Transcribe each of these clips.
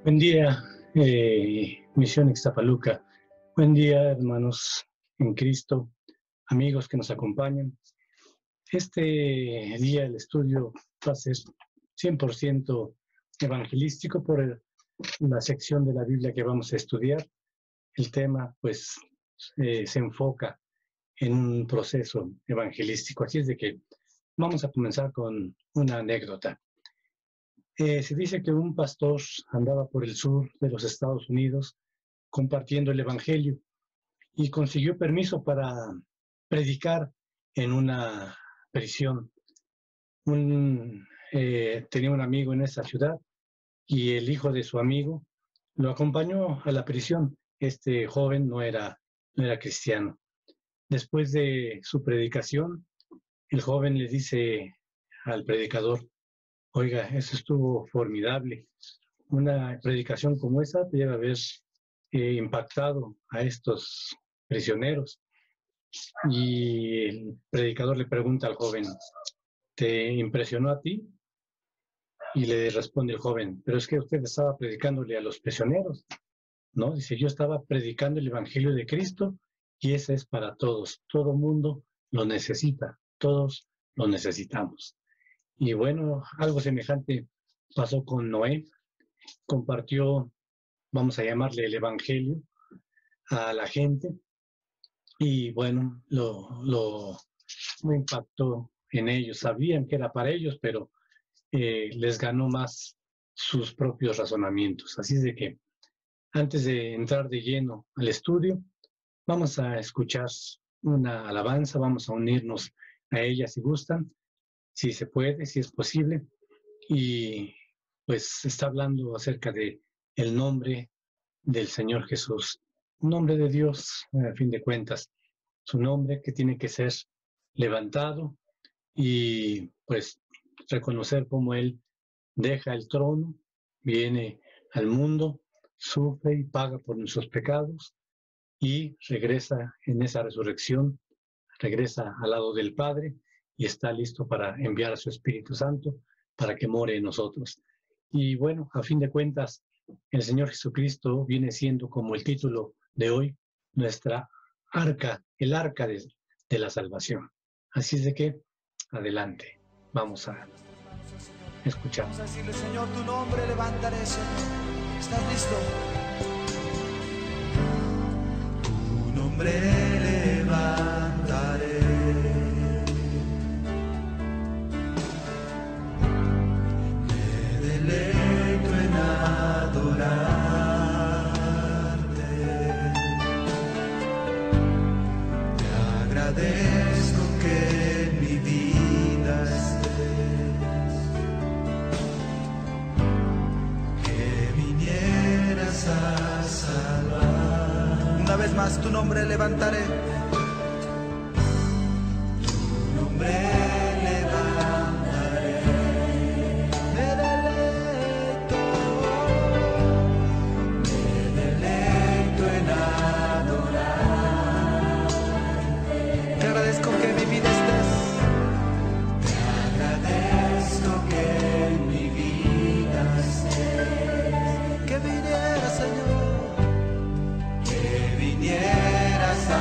Buen día, Misión Ixtapaluca. Buen día, hermanos en Cristo, amigos que nos acompañan. Este día el estudio va a ser 100% evangelístico por la sección de la Biblia que vamos a estudiar. El tema, pues, se enfoca en un proceso evangelístico. Así es de que vamos a comenzar con una anécdota. Se dice que un pastor andaba por el sur de los Estados Unidos compartiendo el Evangelio y consiguió permiso para predicar en una prisión. Tenía un amigo en esa ciudad y el hijo de su amigo lo acompañó a la prisión. Este joven no era cristiano. Después de su predicación, el joven le dice al predicador: oiga, eso estuvo formidable. Una predicación como esa debe haber impactado a estos prisioneros. Y el predicador le pregunta al joven: ¿te impresionó a ti? Y le responde el joven: pero es que usted estaba predicándole a los prisioneros, ¿no? Dice: yo estaba predicando el Evangelio de Cristo y ese es para todos. Todo mundo lo necesita, todos lo necesitamos. Y bueno, algo semejante pasó con Noé. Compartió, vamos a llamarle, el Evangelio a la gente y bueno, lo impactó en ellos. Sabían que era para ellos, pero les ganó más sus propios razonamientos. Así es de que antes de entrar de lleno al estudio, vamos a escuchar una alabanza, vamos a unirnos a ella si gustan, si se puede, si es posible. Y pues está hablando acerca de el nombre del Señor Jesús, un nombre de Dios, a fin de cuentas, su nombre que tiene que ser levantado y pues reconocer cómo Él deja el trono, viene al mundo, sufre y paga por nuestros pecados y regresa en esa resurrección, regresa al lado del Padre y está listo para enviar a su Espíritu Santo para que more en nosotros. Y bueno, a fin de cuentas, el Señor Jesucristo viene siendo, como el título de hoy, nuestra arca, el arca de la salvación. Así es de que, adelante, vamos a escuchar. Vamos a decirle: Señor, tu nombre levantaré, Señor. ¿Estás listo? Tu nombre levantaré. Me deleito en adorarte. Te agradezco que en mi vida estés, que vinieras a salvar. Una vez más, tu nombre levantaré. Tu nombre levantaré. Me deleito en adorar. Te agradezco que en mi vida estés. Te agradezco que en mi vida estés. Que vinieras, Señor, que vinieras a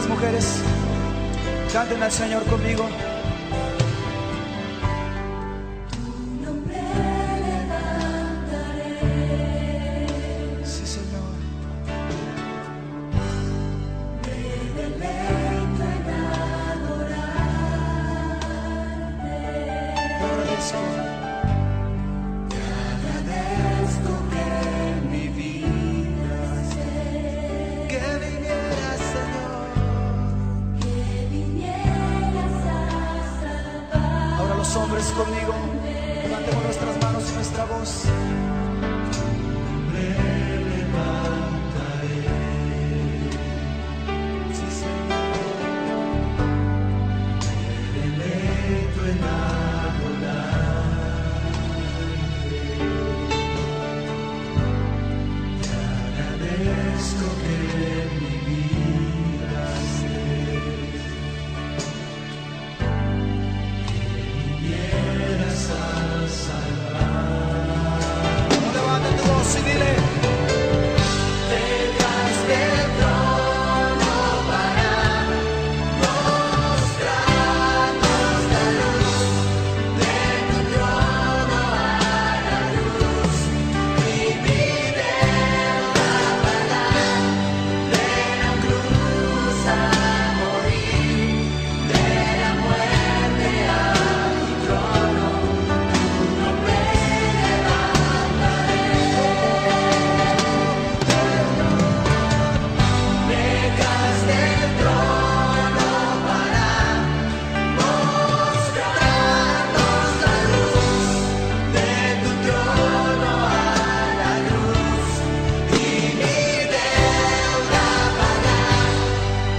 las mujeres, canten al Señor conmigo. Tu nombre levantaré. Sí, Señor. Me deleito en adorarte. Te agradezco. Te agradezco que en mi vida sé Que vinieras, Señor. que vinieras a salvar. Ahora los hombres conmigo, levantemos nuestras manos y nuestra voz. Sí, Señor. No levanten tu voz y dile. Detrás del trono para mostrarnos la luz, de tu trono a la luz, y video a pagar, de la cruz a morir, de la muerte a tu trono, tu nombre levantaré. Detrás del trono para mostrarnos la luz, de tu trono a la luz, y mi deuda pagar,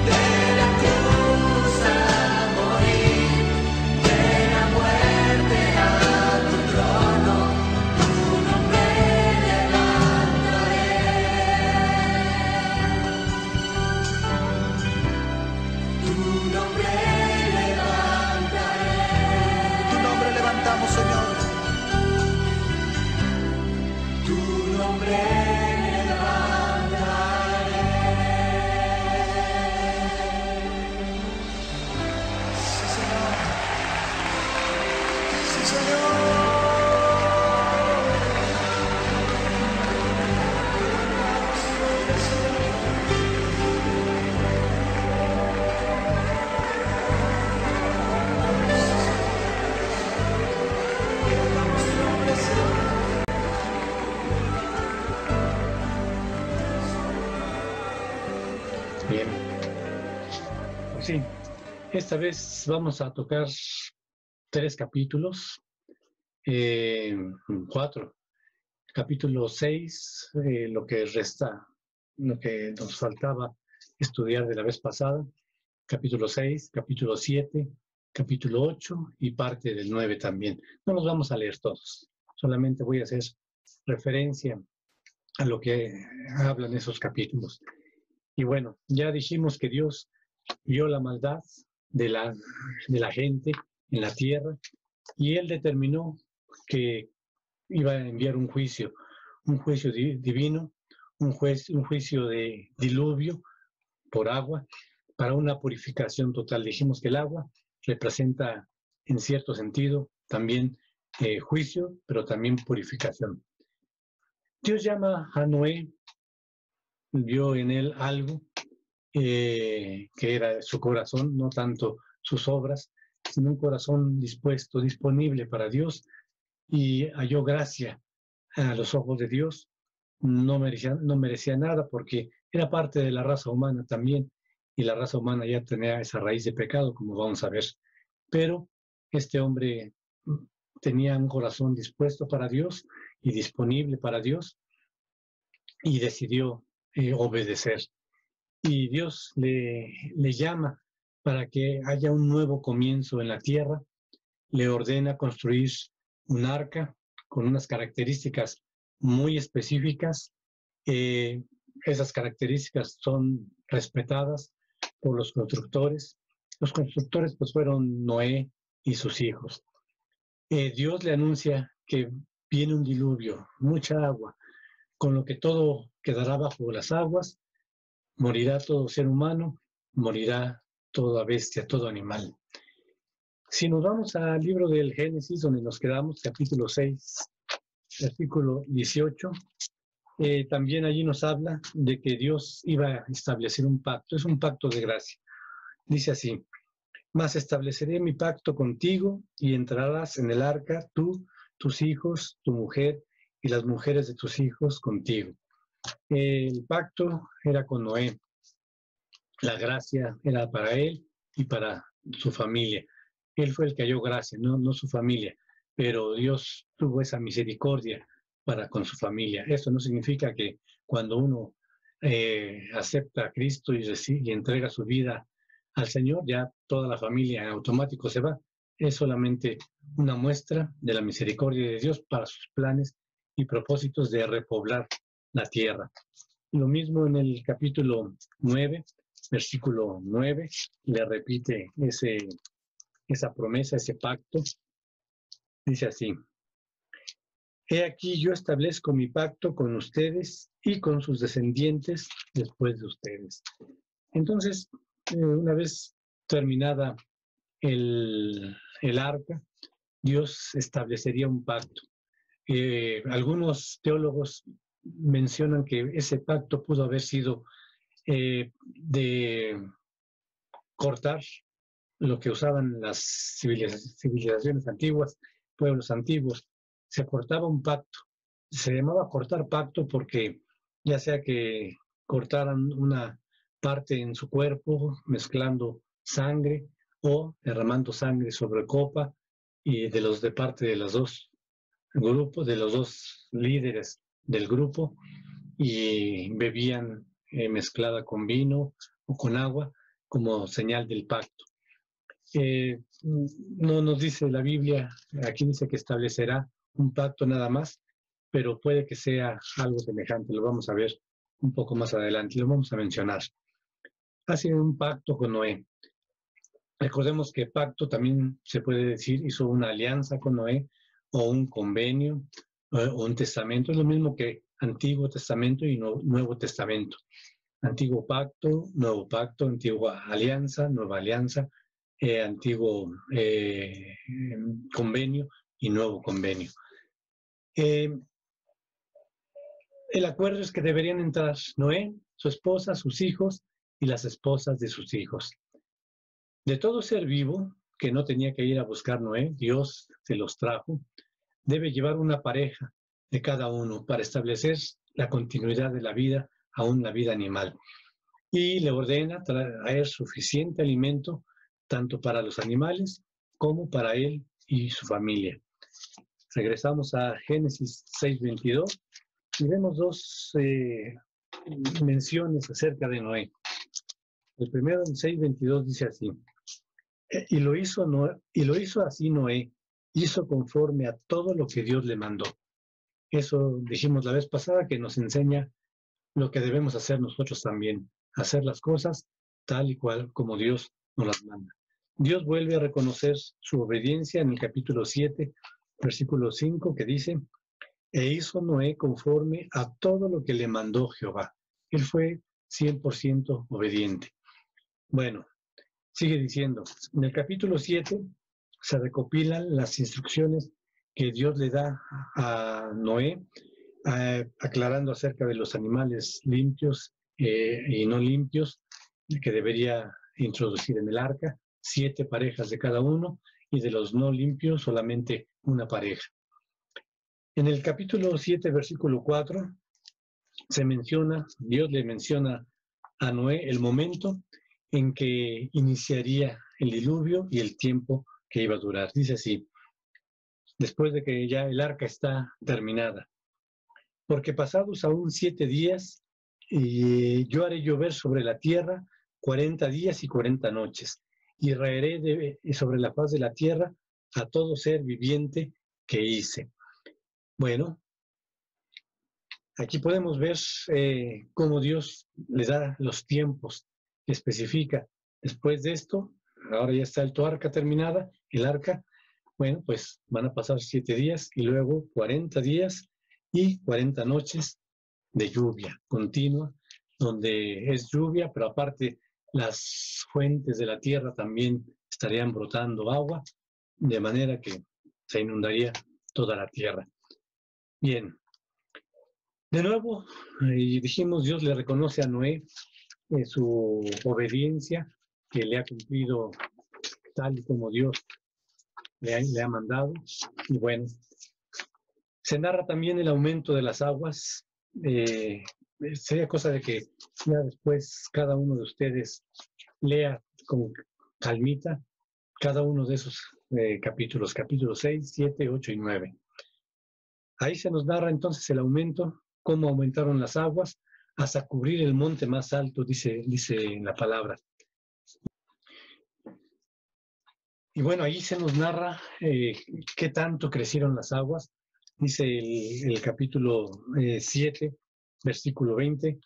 de la cruz a morir, de la muerte a tu trono, tu nombre levantaré. Tu nombre levantaré. Tu nombre levantamos, Señor. Tu nombre levantaré. Sí, Señor. Sí, Señor. Levantamos tu nombre, Señor. Bien. Pues sí, esta vez vamos a tocar 3 capítulos, 4. Capítulo 6, lo que resta, lo que nos faltaba estudiar de la vez pasada. Capítulo 6, capítulo 7, capítulo 8 y parte del 9 también. No los vamos a leer todos, solamente voy a hacer referencia a lo que hablan esos capítulos. Y bueno, ya dijimos que Dios vio la maldad de la gente en la tierra y Él determinó que iba a enviar un juicio divino, un juicio de diluvio por agua para una purificación total. Dijimos que el agua representa en cierto sentido también juicio, pero también purificación. Dios llama a Noé, vio en él algo que era su corazón, no tanto sus obras, sino un corazón dispuesto, disponible para Dios, y halló gracia a los ojos de Dios. No merecía nada porque era parte de la raza humana también, y la raza humana ya tenía esa raíz de pecado, como vamos a ver. Pero este hombre tenía un corazón dispuesto para Dios y disponible para Dios, y decidió obedecer. Y Dios le llama para que haya un nuevo comienzo en la tierra, le ordena construir un arca con unas características muy específicas. Esas características son respetadas por los constructores. Los constructores pues fueron Noé y sus hijos. Dios le anuncia que viene un diluvio, mucha agua, con lo que todo quedará bajo las aguas, morirá todo ser humano, morirá toda bestia, todo animal. Si nos vamos al libro del Génesis, donde nos quedamos, capítulo 6, versículo 18, también allí nos habla de que Dios iba a establecer un pacto. Es un pacto de gracia. Dice así: mas estableceré mi pacto contigo y entrarás en el arca, tú, tus hijos, tu mujer y las mujeres de tus hijos contigo. El pacto era con Noé. La gracia era para él y para su familia. Él fue el que halló gracia, no su familia, pero Dios tuvo esa misericordia para con su familia. Eso no significa que cuando uno acepta a Cristo y entrega su vida al Señor, ya toda la familia en automático se va. Es solamente una muestra de la misericordia de Dios para sus planes y propósitos de repoblar la tierra. Lo mismo en el capítulo 9, versículo 9, le repite esa promesa, ese pacto. Dice así: he aquí yo establezco mi pacto con ustedes y con sus descendientes después de ustedes. Entonces, una vez terminada el arca, Dios establecería un pacto. Algunos teólogos mencionan que ese pacto pudo haber sido de cortar lo que usaban las civilizaciones antiguas, pueblos antiguos. Se cortaba un pacto. Se llamaba cortar pacto porque ya sea que cortaran una parte en su cuerpo, mezclando sangre o derramando sangre sobre copa, y de parte de los dos grupos, de los dos líderes del grupo, y bebían mezclada con vino o con agua como señal del pacto. No nos dice la Biblia, aquí dice que establecerá un pacto nada más, pero puede que sea algo semejante, lo vamos a ver un poco más adelante, lo vamos a mencionar. Hace un pacto con Noé. Recordemos que pacto también se puede decir, hizo una alianza con Noé, o un convenio, o un testamento. Es lo mismo que Antiguo Testamento y Nuevo Testamento. Antiguo pacto, nuevo pacto, antigua alianza, nueva alianza, antiguo convenio y nuevo convenio. El acuerdo es que deberían entrar Noé, su esposa, sus hijos y las esposas de sus hijos. De todo ser vivo que no tenía que ir a buscar Noé, Dios se los trajo, debe llevar una pareja de cada uno para establecer la continuidad de la vida, aún la vida animal. Y le ordena traer suficiente alimento tanto para los animales como para él y su familia. Regresamos a Génesis 6:22 y vemos dos menciones acerca de Noé. El primero, en 6:22, dice así: y lo hizo así Noé, hizo conforme a todo lo que Dios le mandó. Eso dijimos la vez pasada, que nos enseña lo que debemos hacer nosotros también, hacer las cosas tal y cual como Dios nos las manda. Dios vuelve a reconocer su obediencia en el capítulo 7, versículo 5, que dice: e hizo Noé conforme a todo lo que le mandó Jehová. Él fue 100% obediente. Bueno, sigue diciendo, en el capítulo 7 se recopilan las instrucciones que Dios le da a Noé, aclarando acerca de los animales limpios y no limpios que debería introducir en el arca, 7 parejas de cada uno, y de los no limpios solamente una pareja. En el capítulo 7, versículo 4, Dios le menciona a Noé el momento en que iniciaría el diluvio y el tiempo que iba a durar. Dice así, después de que ya el arca está terminada: porque pasados aún 7 días, yo haré llover sobre la tierra 40 días y 40 noches, y raeré sobre la faz de la tierra a todo ser viviente que hice. Bueno, aquí podemos ver cómo Dios le da los tiempos, que especifica. Después de esto, ahora ya está tu arca terminada, el arca, bueno, pues van a pasar 7 días y luego 40 días y 40 noches de lluvia continua, donde es lluvia, pero aparte las fuentes de la tierra también estarían brotando agua, de manera que se inundaría toda la tierra. Bien, de nuevo, dijimos, Dios le reconoce a Noé su obediencia, que le ha cumplido tal y como Dios le ha mandado. Y bueno, se narra también el aumento de las aguas. Sería cosa de que ya después cada uno de ustedes lea con calmita cada uno de esos capítulos 6, 7, 8 y 9. Ahí se nos narra entonces el aumento, cómo aumentaron las aguas hasta cubrir el monte más alto, dice en la palabra. Y bueno, ahí se nos narra qué tanto crecieron las aguas. Dice el capítulo 7, versículo 20,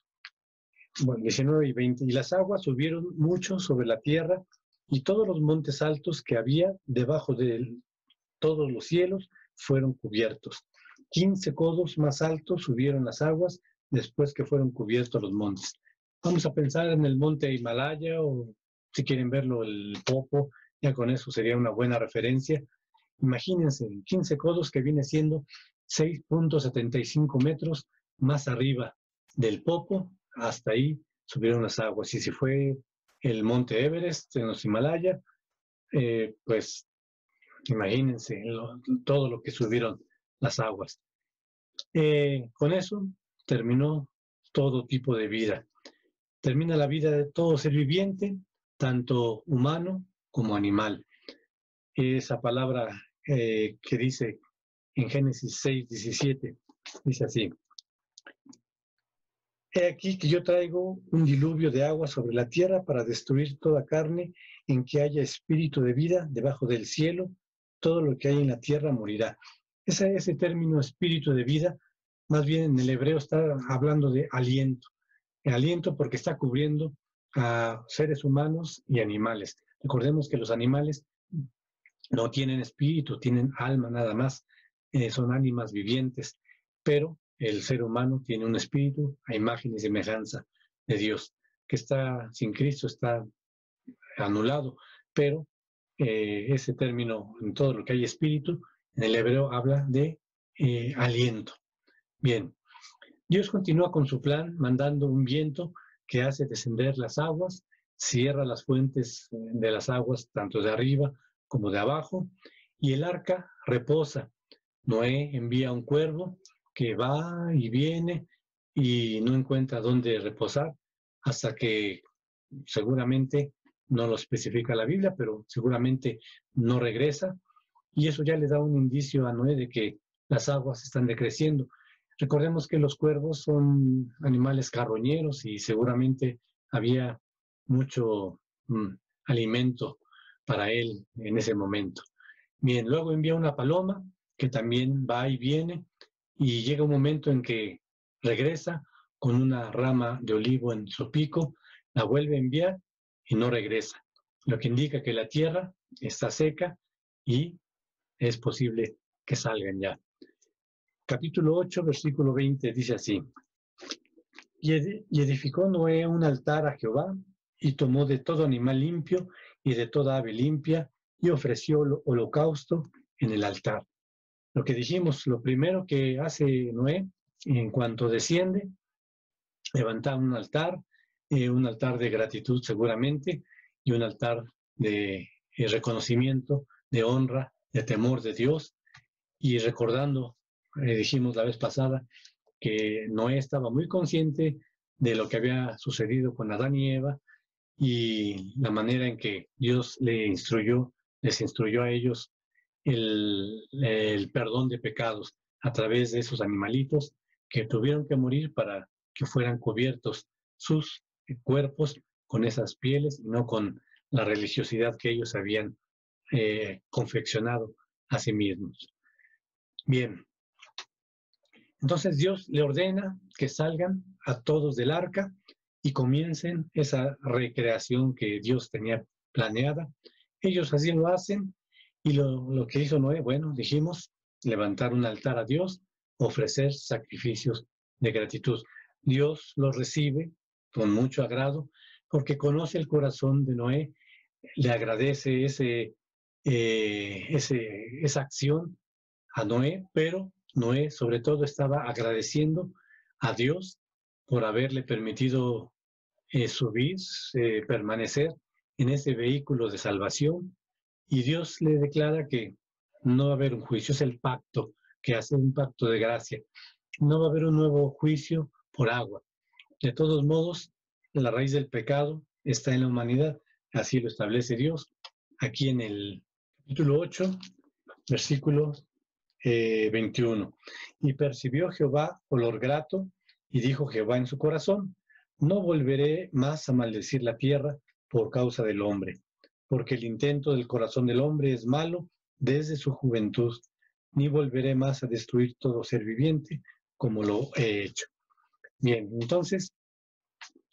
bueno, 19 y 20. Y las aguas subieron mucho sobre la tierra, y todos los montes altos que había debajo de todos los cielos fueron cubiertos. 15 codos más altos subieron las aguas después que fueron cubiertos los montes. Vamos a pensar en el monte Himalaya, o si quieren verlo, el Popo, ya con eso sería una buena referencia. Imagínense, 15 codos, que viene siendo 6.75 metros más arriba del Popo, hasta ahí subieron las aguas. Y si fue el monte Everest en los Himalaya, pues imagínense todo lo que subieron las aguas. Con eso terminó todo tipo de vida. Termina la vida de todo ser viviente, tanto humano como animal. Esa palabra que dice en Génesis 6, 17, dice así: He aquí que yo traigo un diluvio de agua sobre la tierra para destruir toda carne en que haya espíritu de vida debajo del cielo. Todo lo que hay en la tierra morirá. Ese término espíritu de vida, más bien en el hebreo está hablando de aliento. El aliento, porque está cubriendo a seres humanos y animales. Recordemos que los animales no tienen espíritu, tienen alma nada más, son ánimas vivientes, pero el ser humano tiene un espíritu a imagen y semejanza de Dios, que está sin Cristo, está anulado, pero ese término, en todo lo que hay espíritu, en el hebreo habla de aliento. Bien, Dios continúa con su plan, mandando un viento que hace descender las aguas, cierra las fuentes de las aguas, tanto de arriba como de abajo, y el arca reposa. Noé envía un cuervo que va y viene y no encuentra dónde reposar, hasta que seguramente, no lo especifica la Biblia, pero seguramente no regresa, y eso ya le da un indicio a Noé de que las aguas están decreciendo. Recordemos que los cuervos son animales carroñeros y seguramente había mucho alimento para él en ese momento. Bien, luego envía una paloma que también va y viene, y llega un momento en que regresa con una rama de olivo en su pico, la vuelve a enviar y no regresa, lo que indica que la tierra está seca y es posible que salgan ya. Capítulo 8, versículo 20 dice así: Y edificó Noé un altar a Jehová, y tomó de todo animal limpio y de toda ave limpia, y ofreció holocausto en el altar. Lo que dijimos, lo primero que hace Noé, en cuanto desciende, levanta un altar de gratitud seguramente, y un altar de reconocimiento, de honra, de temor de Dios, y recordando, dijimos la vez pasada, que Noé estaba muy consciente de lo que había sucedido con Adán y Eva, y la manera en que Dios les instruyó a ellos el perdón de pecados a través de esos animalitos que tuvieron que morir para que fueran cubiertos sus cuerpos con esas pieles, y no con la religiosidad que ellos habían confeccionado a sí mismos. Bien, entonces Dios le ordena que salgan a todos del arca y comiencen esa recreación que Dios tenía planeada. Ellos así lo hacen, y lo que hizo Noé, bueno, dijimos, levantar un altar a Dios, ofrecer sacrificios de gratitud. Dios los recibe con mucho agrado, porque conoce el corazón de Noé, le agradece esa acción a Noé, pero Noé sobre todo estaba agradeciendo a Dios por haberle permitido subir, permanecer en ese vehículo de salvación, y Dios le declara que no va a haber un juicio, es el pacto que hace, un pacto de gracia. No va a haber un nuevo juicio por agua. De todos modos, la raíz del pecado está en la humanidad, así lo establece Dios. Aquí en el capítulo 8, versículo 21. Y percibió Jehová olor grato, y dijo Jehová en su corazón: no volveré más a maldecir la tierra por causa del hombre, porque el intento del corazón del hombre es malo desde su juventud, ni volveré más a destruir todo ser viviente como lo he hecho. Bien, entonces,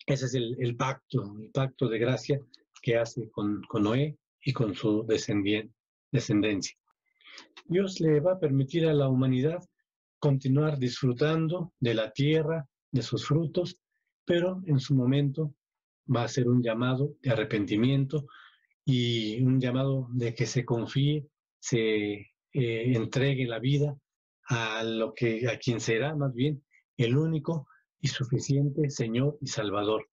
ese es el pacto de gracia que hace con Noé y con su descendencia. Dios le va a permitir a la humanidad continuar disfrutando de la tierra, de sus frutos, pero en su momento va a ser un llamado de arrepentimiento y un llamado de que se confíe, se entregue la vida a quien será más bien el único y suficiente Señor y Salvador,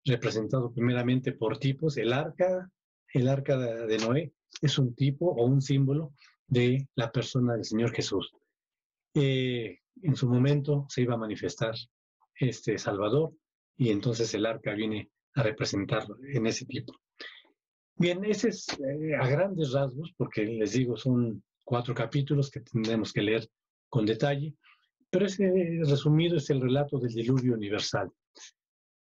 representado primeramente por tipos. El arca de Noé es un tipo o un símbolo de la persona del Señor Jesús. En su momento se iba a manifestar este Salvador, y entonces el arca viene a representarlo en ese tipo. Bien, ese es a grandes rasgos, porque les digo, son 4 capítulos que tendremos que leer con detalle, pero ese resumido es el relato del diluvio universal.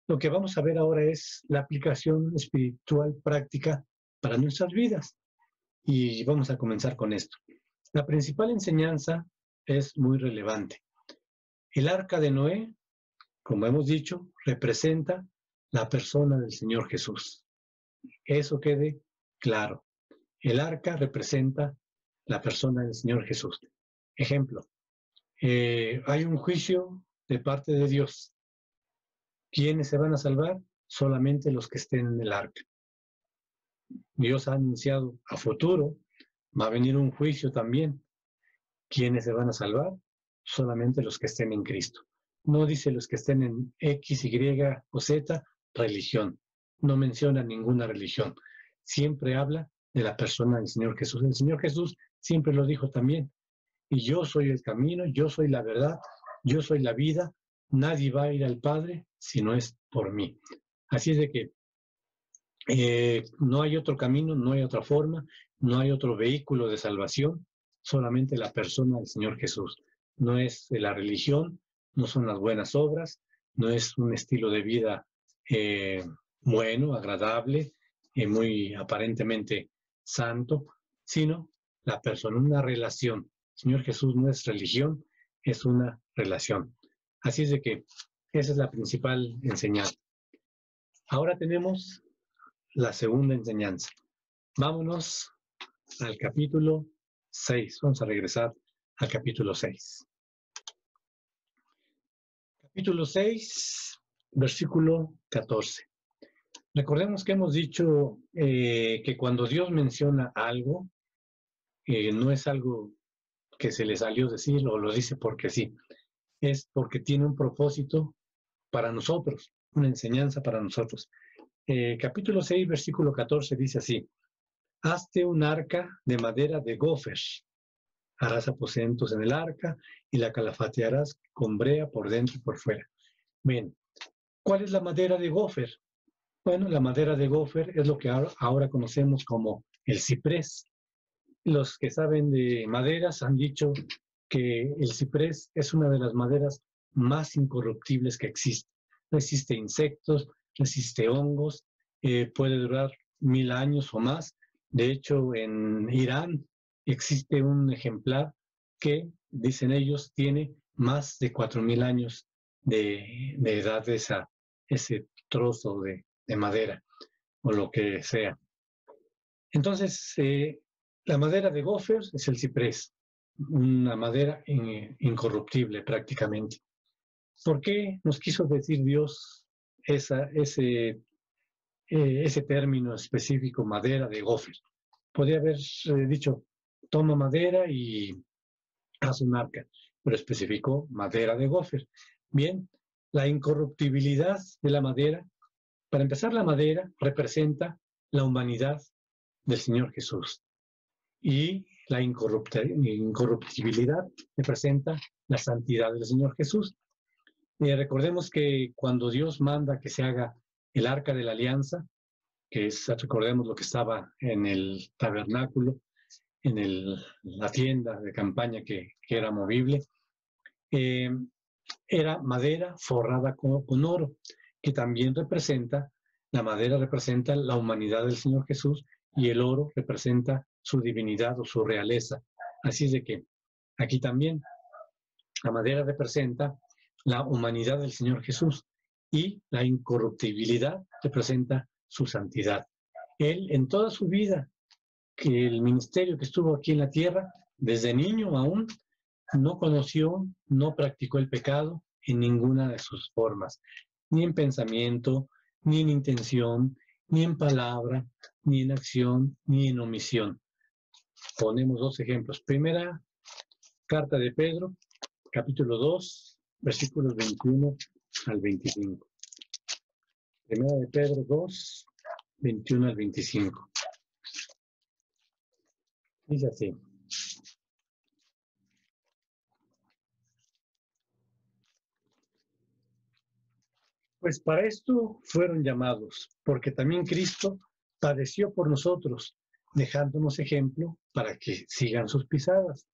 Lo que vamos a ver ahora es la aplicación espiritual práctica para nuestras vidas, y vamos a comenzar con esto. La principal enseñanza es muy relevante. El arca de Noé, como hemos dicho, representa la persona del Señor Jesús. Eso quede claro. El arca representa la persona del Señor Jesús. Ejemplo, hay un juicio de parte de Dios. ¿Quiénes se van a salvar? Solamente los que estén en el arca. Dios ha anunciado a futuro, va a venir un juicio también. ¿Quiénes se van a salvar? Solamente los que estén en Cristo. No dice los que estén en X, Y o Z religión. No menciona ninguna religión. Siempre habla de la persona del Señor Jesús. El Señor Jesús siempre lo dijo también. Y yo soy el camino, yo soy la verdad, yo soy la vida. Nadie va a ir al Padre si no es por mí. Así es de que no hay otro camino, no hay otra forma, no hay otro vehículo de salvación, solamente la persona del Señor Jesús. No es la religión, no son las buenas obras, no es un estilo de vida bueno, agradable, muy aparentemente santo, sino la persona, una relación. El Señor Jesús no es religión, es una relación. Así es de que esa es la principal enseñanza. Ahora tenemos la segunda enseñanza. Vámonos al capítulo 6. Vamos a regresar al capítulo 6. Capítulo 6, versículo 14. Recordemos que hemos dicho que cuando Dios menciona algo, no es algo que se le salió decir o lo dice porque sí. Es porque tiene un propósito para nosotros, una enseñanza para nosotros. Capítulo 6, versículo 14 dice así: hazte un arca de madera de gofer, harás aposentos en el arca y la calafatearás con brea por dentro y por fuera. Bien, ¿cuál es la madera de gofer? Bueno, la madera de gofer es lo que ahora conocemos como el ciprés. Los que saben de maderas han dicho que el ciprés es una de las maderas más incorruptibles que existe. Resiste insectos, resiste hongos, puede durar 1000 años o más. De hecho, en Irán existe un ejemplar que, dicen ellos, tiene más de 4000 años de edad de ese trozo de madera o lo que sea. Entonces, la madera de gofer es el ciprés, una madera incorruptible prácticamente. ¿Por qué nos quiso decir Dios ese ese término específico, madera de gofer. Podría haber dicho, toma madera y haz un arca, pero especificó madera de gofer. Bien, la incorruptibilidad de la madera. Para empezar, la madera representa la humanidad del Señor Jesús y la incorruptibilidad representa la santidad del Señor Jesús. Recordemos que cuando Dios manda que se haga el arca de la alianza, que es, recordemos lo que estaba en el tabernáculo, en la tienda de campaña que era movible, era madera forrada con oro, que también la madera representa la humanidad del Señor Jesús y el oro representa su divinidad o su realeza. Así es de que aquí también la madera representa la humanidad del Señor Jesús y la incorruptibilidad representa su santidad. Él en toda su vida, que el ministerio que estuvo aquí en la tierra, desde niño aún, no conoció, no practicó el pecado en ninguna de sus formas, ni en pensamiento, ni en intención, ni en palabra, ni en acción, ni en omisión. Ponemos dos ejemplos. Primera carta de Pedro, capítulo 2, versículos 21 al 25. Primera de Pedro 2, 21 al 25. Dice así. Pues para esto fueron llamados, porque también Cristo padeció por nosotros, dejándonos ejemplo para que sigan sus pisadas,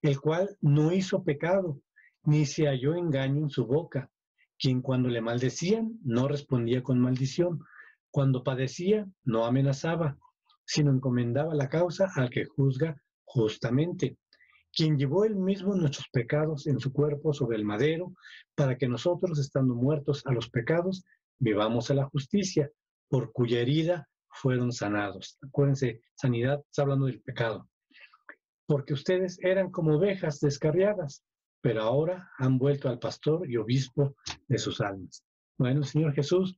el cual no hizo pecado, ni se halló engaño en su boca, quien cuando le maldecían no respondía con maldición, cuando padecía no amenazaba, sino encomendaba la causa al que juzga justamente, quien llevó él mismo nuestros pecados en su cuerpo sobre el madero, para que nosotros, estando muertos a los pecados, vivamos a la justicia, por cuya herida fueron sanados. Acuérdense, sanidad está hablando del pecado. Porque ustedes eran como ovejas descarriadas, pero ahora han vuelto al pastor y obispo de sus almas. Bueno, el Señor Jesús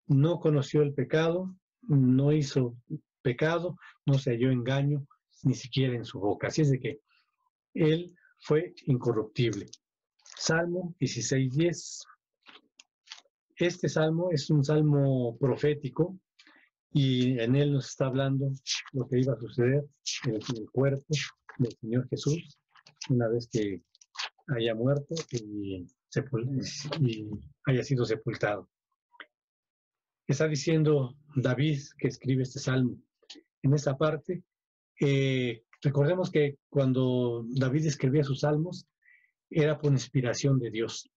no conoció el pecado, no hizo pecado, no se halló engaño, ni siquiera en su boca. Así es de que Él fue incorruptible. Salmo 16:10. Este salmo es un salmo profético y en él nos está hablando lo que iba a suceder en el cuerpo del Señor Jesús una vez que haya muerto y haya sido sepultado. Está diciendo David, que escribe este salmo. En esa parte, recordemos que cuando David escribía sus salmos, era por inspiración de Dios.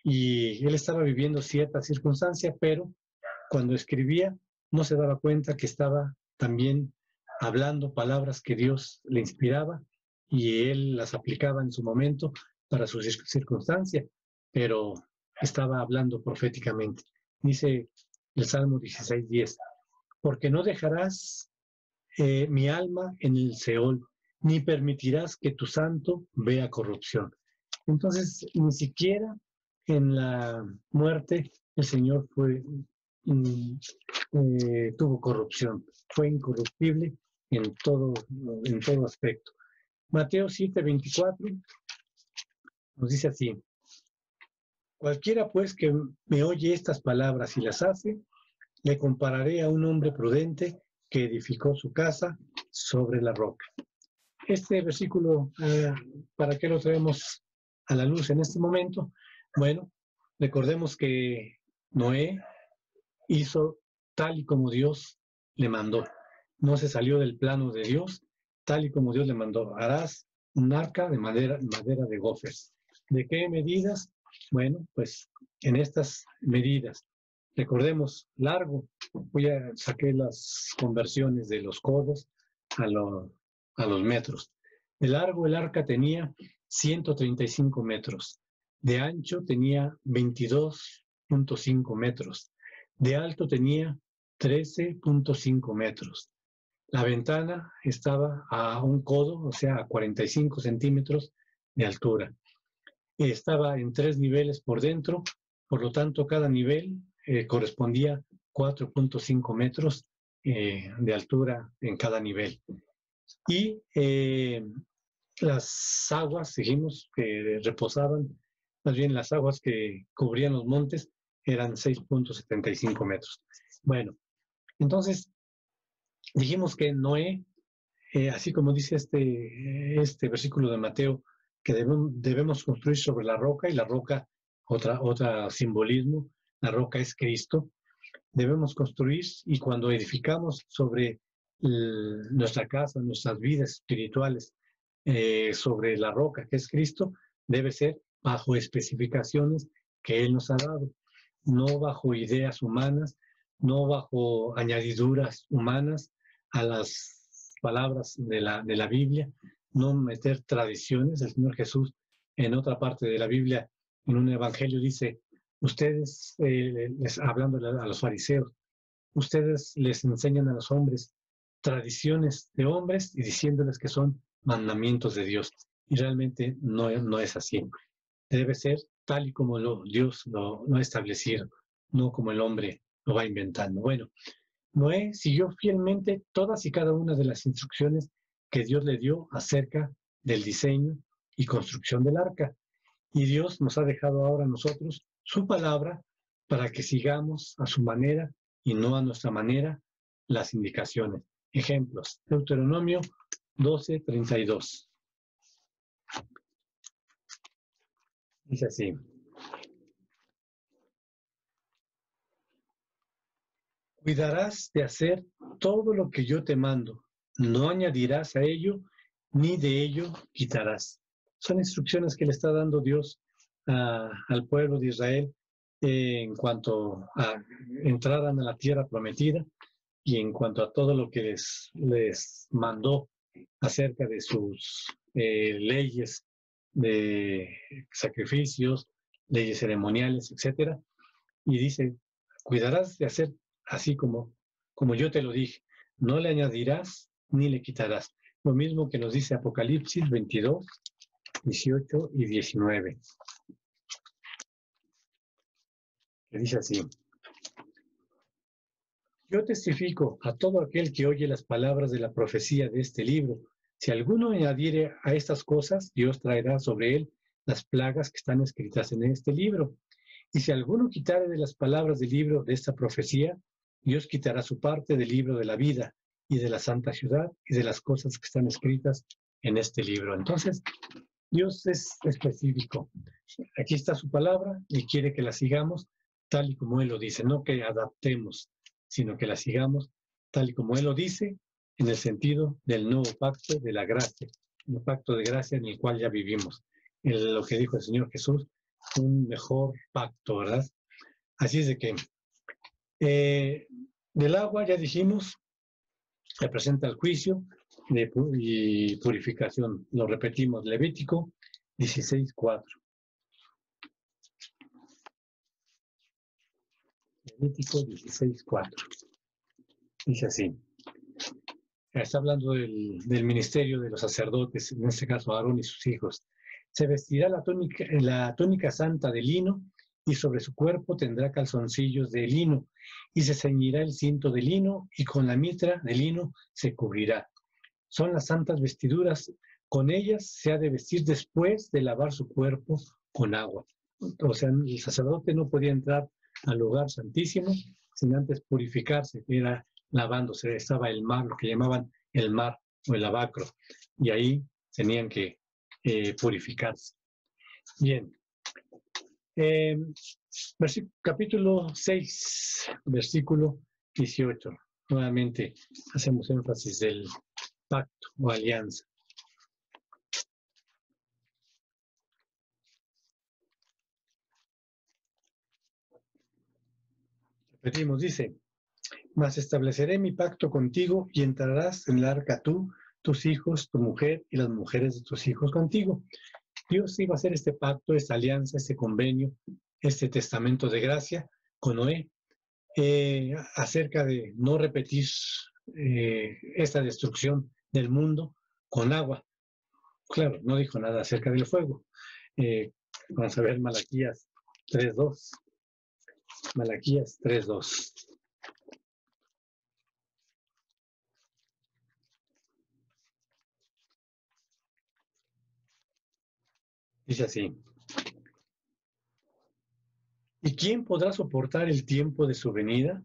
Y él estaba viviendo cierta circunstancia, pero cuando escribía no se daba cuenta que estaba también hablando palabras que Dios le inspiraba y él las aplicaba en su momento para su circunstancia, pero estaba hablando proféticamente. Dice el Salmo 16:10, porque no dejarás mi alma en el Seol, ni permitirás que tu santo vea corrupción. Entonces, ni siquiera en la muerte el Señor tuvo corrupción, fue incorruptible en todo aspecto. Mateo 7:24 nos dice así: cualquiera pues que me oye estas palabras y las hace, le compararé a un hombre prudente que edificó su casa sobre la roca. Este versículo, ¿para qué lo traemos a la luz en este momento? Bueno, recordemos que Noé hizo tal y como Dios le mandó. No se salió del plano de Dios, tal y como Dios le mandó. Harás un arca de madera de gofer. ¿De qué medidas? Bueno, pues en estas medidas. Recordemos, largo. Saqué las conversiones de los codos a los metros. De largo el arca tenía 135 metros. De ancho tenía 22.5 metros. De alto tenía 13.5 metros. La ventana estaba a un codo, o sea, a 45 centímetros de altura. Estaba en 3 niveles por dentro, por lo tanto, cada nivel correspondía 4.5 metros de altura en cada nivel. Y las aguas, dijimos, que reposaban, más bien las aguas que cubrían los montes, eran 6.75 metros. Bueno, entonces dijimos que Noé, así como dice este versículo de Mateo, que debemos construir sobre la roca, y la roca, otra simbolismo, la roca es Cristo. Debemos construir, y cuando edificamos sobre nuestra casa, nuestras vidas espirituales, sobre la roca que es Cristo, debe ser bajo especificaciones que Él nos ha dado, no bajo ideas humanas, no bajo añadiduras humanas a las palabras de la Biblia, no meter tradiciones. El Señor Jesús, en otra parte de la Biblia, en un evangelio, dice, ustedes, hablando a los fariseos, ustedes les enseñan a los hombres tradiciones de hombres y diciéndoles que son mandamientos de Dios. Y realmente no es así. Debe ser tal y como Dios lo ha establecido, no como el hombre lo va inventando. Bueno, Noé siguió fielmente todas y cada una de las instrucciones que Dios le dio acerca del diseño y construcción del arca. Y Dios nos ha dejado ahora a nosotros su palabra para que sigamos a su manera y no a nuestra manera las indicaciones. Ejemplos, Deuteronomio 12:32. Dice así. Cuidarás de hacer todo lo que yo te mando. No añadirás a ello, ni de ello quitarás. Son instrucciones que le está dando Dios al pueblo de Israel en cuanto a entraran a la tierra prometida y en cuanto a todo lo que les mandó acerca de sus leyes de sacrificios, leyes ceremoniales, etcétera. Y dice, cuidarás de hacer así como yo te lo dije, no le añadirás ni le quitarás. Lo mismo que nos dice Apocalipsis 22, 18 y 19. Que dice así. Yo testifico a todo aquel que oye las palabras de la profecía de este libro. Si alguno añadiere a estas cosas, Dios traerá sobre él las plagas que están escritas en este libro. Y si alguno quitare de las palabras del libro de esta profecía, Dios quitará su parte del libro de la vida y de la santa ciudad y de las cosas que están escritas en este libro. Entonces, Dios es específico. Aquí está su palabra y quiere que la sigamos tal y como Él lo dice, no que adaptemos, sino que la sigamos tal y como Él lo dice, en el sentido del nuevo pacto de la gracia, el pacto de gracia en el cual ya vivimos. En lo que dijo el Señor Jesús, un mejor pacto, ¿verdad? Así es de que del agua, ya dijimos, representa el juicio y purificación. Lo repetimos, Levítico 16:4. Levítico 16:4. Dice así. Está hablando del ministerio de los sacerdotes, en este caso Aarón y sus hijos. Se vestirá la túnica santa de lino, y sobre su cuerpo tendrá calzoncillos de lino, y se ceñirá el cinto de lino, y con la mitra de lino se cubrirá. Son las santas vestiduras, con ellas se ha de vestir después de lavar su cuerpo con agua. O sea, el sacerdote no podía entrar al lugar santísimo sin antes purificarse, era lavándose. Estaba el mar, lo que llamaban el mar o el lavacro, y ahí tenían que purificarse. Bien. Capítulo 6, versículo 18. Nuevamente hacemos énfasis del pacto o alianza. Repetimos, dice, mas estableceré mi pacto contigo y entrarás en el arca tú, tus hijos, tu mujer y las mujeres de tus hijos contigo. Dios iba a hacer este pacto, esta alianza, este convenio, este testamento de gracia con Noé, acerca de no repetir esta destrucción del mundo con agua. Claro, no dijo nada acerca del fuego. Vamos a ver Malaquías 3:2. Malaquías 3:2. Dice así: ¿y quién podrá soportar el tiempo de su venida?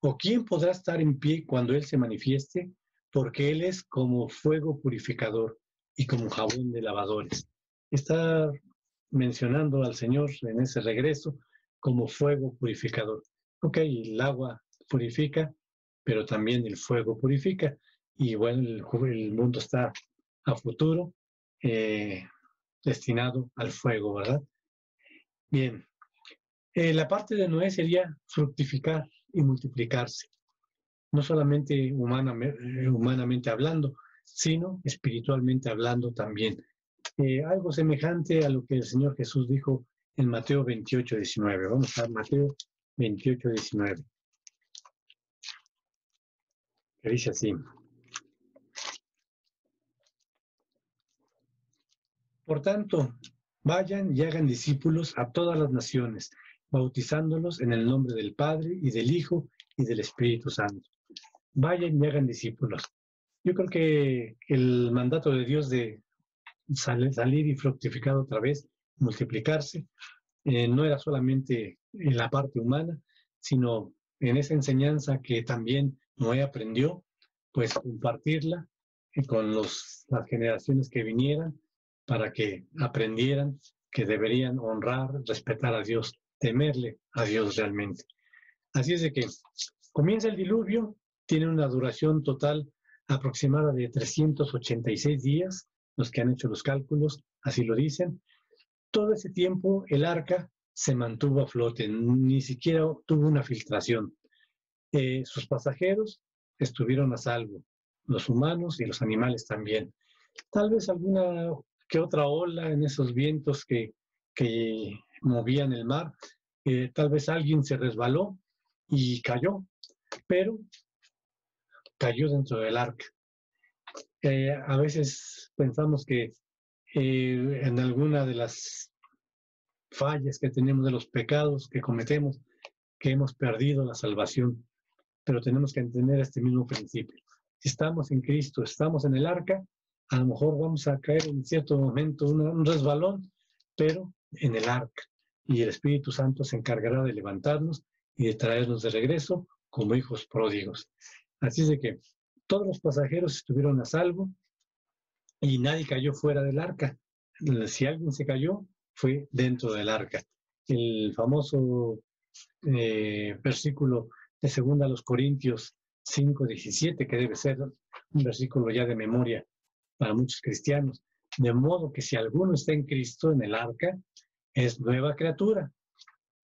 ¿O quién podrá estar en pie cuando Él se manifieste? Porque Él es como fuego purificador y como jabón de lavadores. Está mencionando al Señor en ese regreso como fuego purificador. Ok, el agua purifica, pero también el fuego purifica. Y bueno, el mundo está a futuro destinado al fuego, ¿verdad? Bien, la parte de Noé sería fructificar y multiplicarse, no solamente humanamente hablando, sino espiritualmente hablando también. Algo semejante a lo que el Señor Jesús dijo en Mateo 28:19. Vamos a Mateo 28:19, que dice así: por tanto, vayan y hagan discípulos a todas las naciones, bautizándolos en el nombre del Padre y del Hijo y del Espíritu Santo. Vayan y hagan discípulos. Yo creo que el mandato de Dios de salir y fructificar otra vez, multiplicarse, no era solamente en la parte humana, sino en esa enseñanza que también Noé aprendió, pues compartirla con las generaciones que vinieran para que aprendieran que deberían honrar, respetar a Dios, temerle a Dios realmente. Así es de que comienza el diluvio, tiene una duración total aproximada de 386 días, los que han hecho los cálculos así lo dicen. Todo ese tiempo el arca se mantuvo a flote, ni siquiera tuvo una filtración. Sus pasajeros estuvieron a salvo, los humanos y los animales también. Tal vez alguna que otra ola en esos vientos que movían el mar, tal vez alguien se resbaló y cayó, pero cayó dentro del arca. A veces pensamos que en alguna de las fallas que tenemos, de los pecados que cometemos, que hemos perdido la salvación, pero tenemos que entender este mismo principio. Si estamos en Cristo, estamos en el arca, a lo mejor vamos a caer en cierto momento un resbalón, pero en el arca. Y el Espíritu Santo se encargará de levantarnos y de traernos de regreso como hijos pródigos. Así es de que todos los pasajeros estuvieron a salvo y nadie cayó fuera del arca. Si alguien se cayó, fue dentro del arca. El famoso versículo de 2 Corintios 5:17, que debe ser un versículo ya de memoria para muchos cristianos. De modo que si alguno está en Cristo, en el arca, es nueva criatura.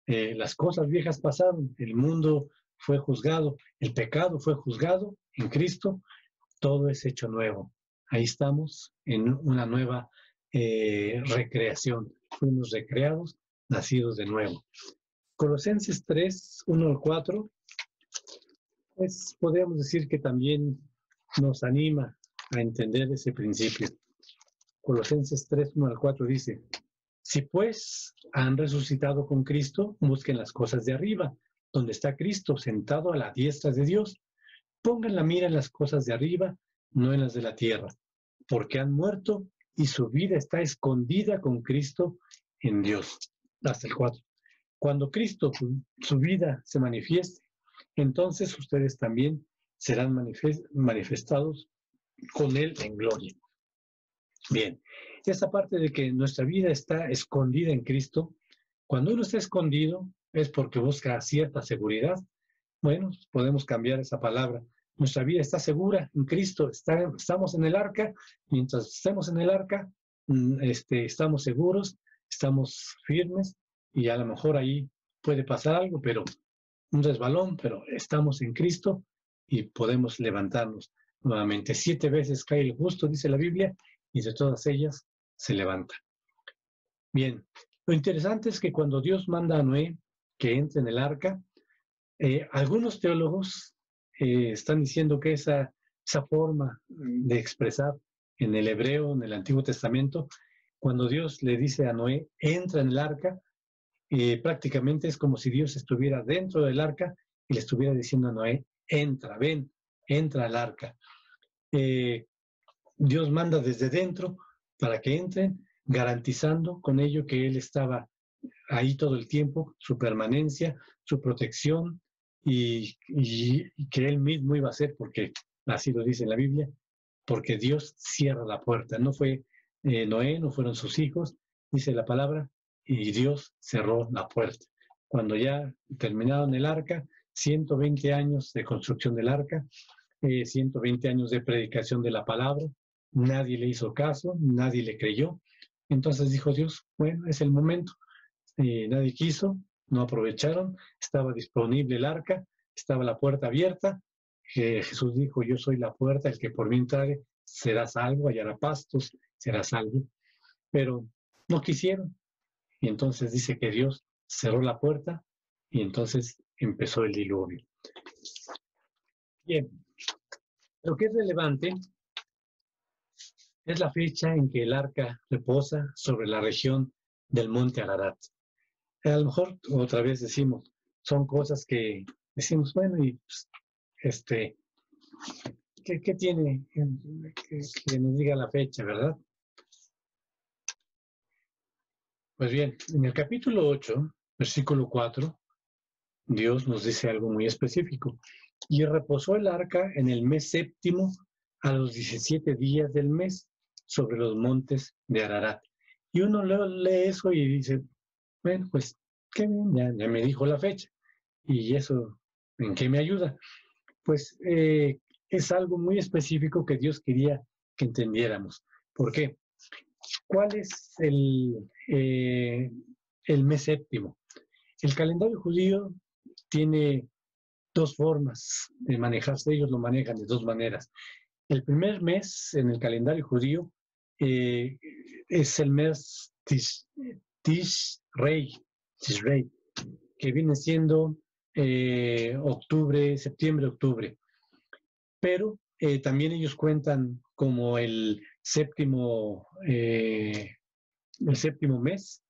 Las cosas viejas pasaron, el mundo fue juzgado, el pecado fue juzgado en Cristo, todo es hecho nuevo. Ahí estamos en una nueva recreación. Fuimos recreados, nacidos de nuevo. Colosenses 3:1-4, pues podríamos decir que también nos anima a entender ese principio. Colosenses 3:1-4 dice: si pues han resucitado con Cristo, busquen las cosas de arriba, donde está Cristo sentado a la diestra de Dios. Pongan la mira en las cosas de arriba, no en las de la tierra, porque han muerto y su vida está escondida con Cristo en Dios. Hasta el 4. Cuando Cristo, su vida, se manifieste, entonces ustedes también serán manifestados con Él en gloria. Bien, esta parte de que nuestra vida está escondida en Cristo, cuando uno está escondido es porque busca cierta seguridad. Bueno, podemos cambiar esa palabra. Nuestra vida está segura en Cristo, estamos en el arca, mientras estemos en el arca, estamos seguros, estamos firmes, y a lo mejor ahí puede pasar algo, pero un resbalón, pero estamos en Cristo y podemos levantarnos nuevamente. 7 veces cae el justo, dice la Biblia, y de todas ellas se levanta. Bien, lo interesante es que cuando Dios manda a Noé que entre en el arca, algunos teólogos están diciendo que esa forma de expresar en el hebreo, en el Antiguo Testamento, cuando Dios le dice a Noé, entra en el arca, prácticamente es como si Dios estuviera dentro del arca y le estuviera diciendo a Noé, entra, ven, entra al arca. Dios manda desde dentro para que entren, garantizando con ello que Él estaba ahí todo el tiempo, su permanencia, su protección, y que Él mismo iba a ser, porque así lo dice en la Biblia, porque Dios cierra la puerta. No fue Noé, no fueron sus hijos, dice la palabra, y Dios cerró la puerta. Cuando ya terminaron el arca, 120 años de construcción del arca, 120 años de predicación de la palabra, nadie le hizo caso, nadie le creyó. Entonces dijo Dios, bueno, es el momento. Nadie quiso, no aprovecharon, estaba disponible el arca, estaba la puerta abierta. Jesús dijo, yo soy la puerta, el que por mí entrare será salvo, hallará pastos, será salvo. Pero no quisieron. Y entonces dice que Dios cerró la puerta y entonces empezó el diluvio. Bien, lo que es relevante es la fecha en que el arca reposa sobre la región del monte Ararat. A lo mejor otra vez decimos, son cosas que decimos, bueno, y pues, ¿qué tiene que nos diga la fecha, verdad? Pues bien, en el capítulo 8, versículo 4, Dios nos dice algo muy específico. Y reposó el arca en el mes séptimo, a los 17 días del mes, sobre los montes de Ararat. Y uno lee eso y dice, bueno, pues, qué bien, ya me dijo la fecha. ¿Y eso en qué me ayuda? Pues es algo muy específico que Dios quería que entendiéramos. ¿Por qué? ¿Cuál es el mes séptimo? El calendario judío tiene dos formas de manejarse, ellos lo manejan de dos maneras. El primer mes en el calendario judío es el mes Tishrei, que viene siendo septiembre-octubre. Pero también ellos cuentan como el séptimo mes,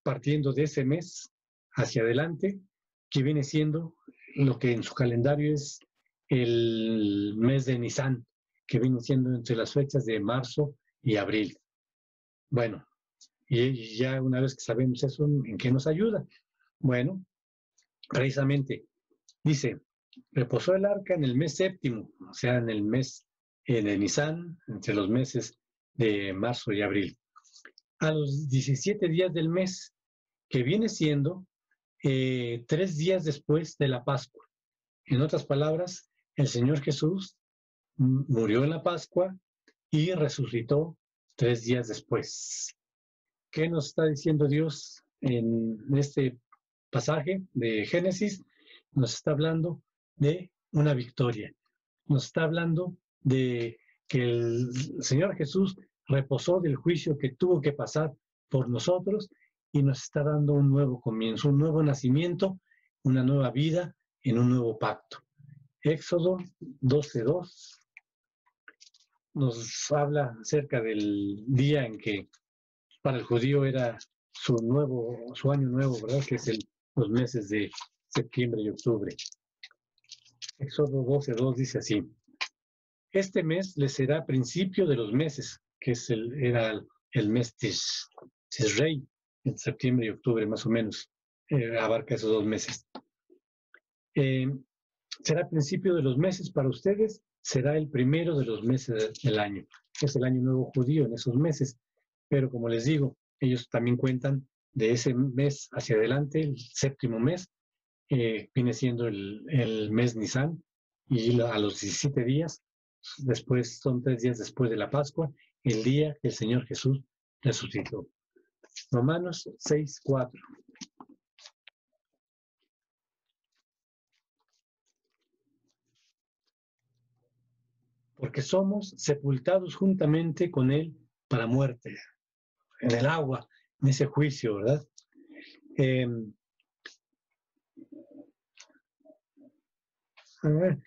partiendo de ese mes hacia adelante, que viene siendo lo que en su calendario es el mes de Nisan, que viene siendo entre las fechas de marzo y abril. Bueno, y ya una vez que sabemos eso, ¿en qué nos ayuda? Bueno, precisamente, dice, reposó el arca en el mes séptimo, o sea, en el mes de Nisan, entre los meses de marzo y abril. A los 17 días del mes, que viene siendo 3 días después de la Pascua. En otras palabras, el Señor Jesús murió en la Pascua y resucitó 3 días después. ¿Qué nos está diciendo Dios en este pasaje de Génesis? Nos está hablando de una victoria. Nos está hablando de que el Señor Jesús reposó del juicio que tuvo que pasar por nosotros y nos está dando un nuevo comienzo, un nuevo nacimiento, una nueva vida en un nuevo pacto. Éxodo 12:2 nos habla acerca del día en que para el judío era su año nuevo, ¿verdad? Que es los meses de septiembre y octubre. Éxodo 12:2 dice así: este mes les será principio de los meses, que era el mes Tishrei, en septiembre y octubre más o menos, abarca esos 2 meses. Será principio de los meses para ustedes, será el primero de los meses del año. Es el año nuevo judío en esos meses, pero como les digo, ellos también cuentan de ese mes hacia adelante, el séptimo mes, viene siendo el mes Nisan, y a los 17 días, después son 3 días después de la Pascua, el día que el Señor Jesús resucitó. Romanos 6:4. Porque somos sepultados juntamente con Él para muerte, en el agua, en ese juicio, ¿verdad?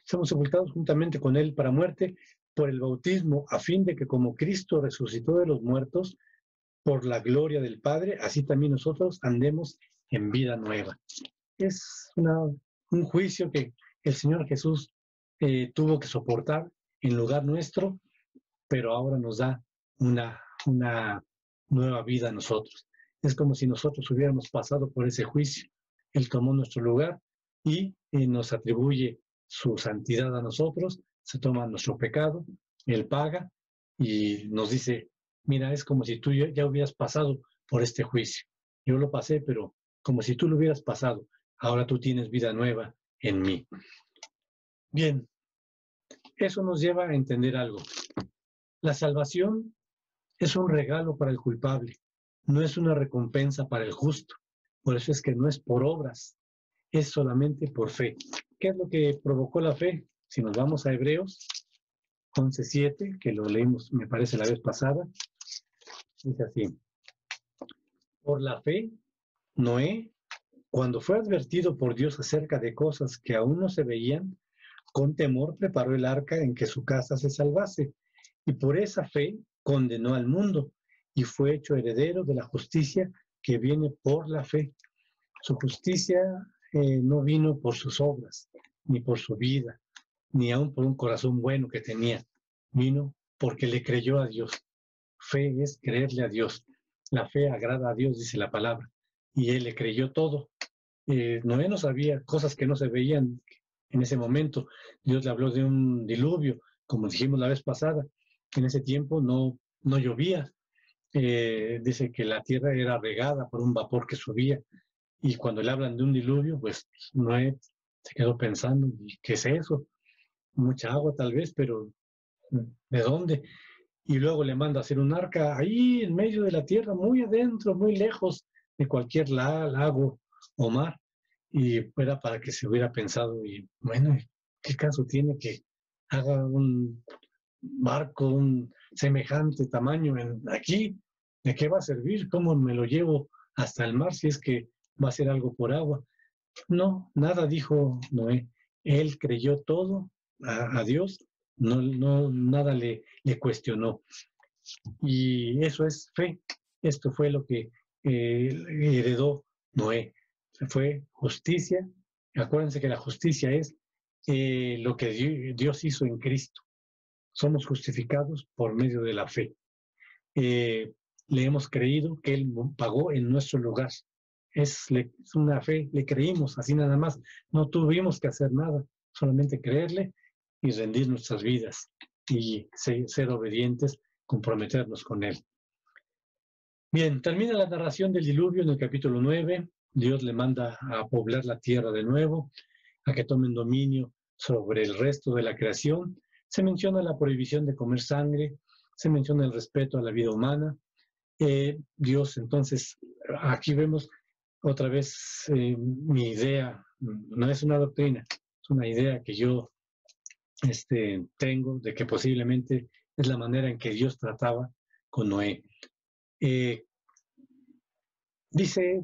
Somos sepultados juntamente con Él para muerte por el bautismo, a fin de que como Cristo resucitó de los muertos por la gloria del Padre, así también nosotros andemos en vida nueva. Es un juicio que el Señor Jesús tuvo que soportar en lugar nuestro, pero ahora nos da una una nueva vida a nosotros. Es como si nosotros hubiéramos pasado por ese juicio. Él tomó nuestro lugar y nos atribuye su santidad a nosotros, se toma nuestro pecado, Él paga y nos dice, mira, es como si tú ya hubieras pasado por este juicio. Yo lo pasé, pero como si tú lo hubieras pasado. Ahora tú tienes vida nueva en mí. Bien, eso nos lleva a entender algo. La salvación es un regalo para el culpable, no es una recompensa para el justo. Por eso es que no es por obras, es solamente por fe. ¿Qué es lo que provocó la fe? Si nos vamos a Hebreos 11:7, que lo leímos, me parece, la vez pasada, dice así: por la fe, Noé, cuando fue advertido por Dios acerca de cosas que aún no se veían, con temor preparó el arca en que su casa se salvase, y por esa fe condenó al mundo, y fue hecho heredero de la justicia que viene por la fe. Su justicia no vino por sus obras, ni por su vida, ni aun por un corazón bueno que tenía. Vino porque le creyó a Dios. Fe es creerle a Dios. La fe agrada a Dios, dice la palabra. Y él le creyó todo. Noé no sabía cosas que no se veían en ese momento. Dios le habló de un diluvio, como dijimos la vez pasada. En ese tiempo no llovía. Dice que la tierra era regada por un vapor que subía. Y cuando le hablan de un diluvio, pues Noé se quedó pensando, ¿y qué es eso? Mucha agua tal vez, pero ¿de dónde? Y luego le manda a hacer un arca ahí en medio de la tierra, muy adentro, muy lejos de cualquier lago o mar. Y era para que se hubiera pensado, y bueno, ¿qué caso tiene que haga un barco, un semejante tamaño aquí? ¿De qué va a servir? ¿Cómo me lo llevo hasta el mar si es que va a ser algo por agua? No, nada dijo Noé. Él creyó todo a Dios, nada le cuestionó. Y eso es fe. Esto fue lo que heredó Noé. Fue justicia. Acuérdense que la justicia es lo que Dios hizo en Cristo. Somos justificados por medio de la fe. Le hemos creído que Él pagó en nuestro lugar. Es una fe, le creímos así nada más. No tuvimos que hacer nada, solamente creerle y rendir nuestras vidas y ser obedientes, comprometernos con Él. Bien, termina la narración del diluvio en el capítulo 9. Dios le manda a poblar la tierra de nuevo, a que tomen dominio sobre el resto de la creación. Se menciona la prohibición de comer sangre, se menciona el respeto a la vida humana. Dios, entonces, aquí vemos otra vez mi idea, no es una doctrina, es una idea que yo tengo de que posiblemente es la manera en que Dios trataba con Noé. Dice,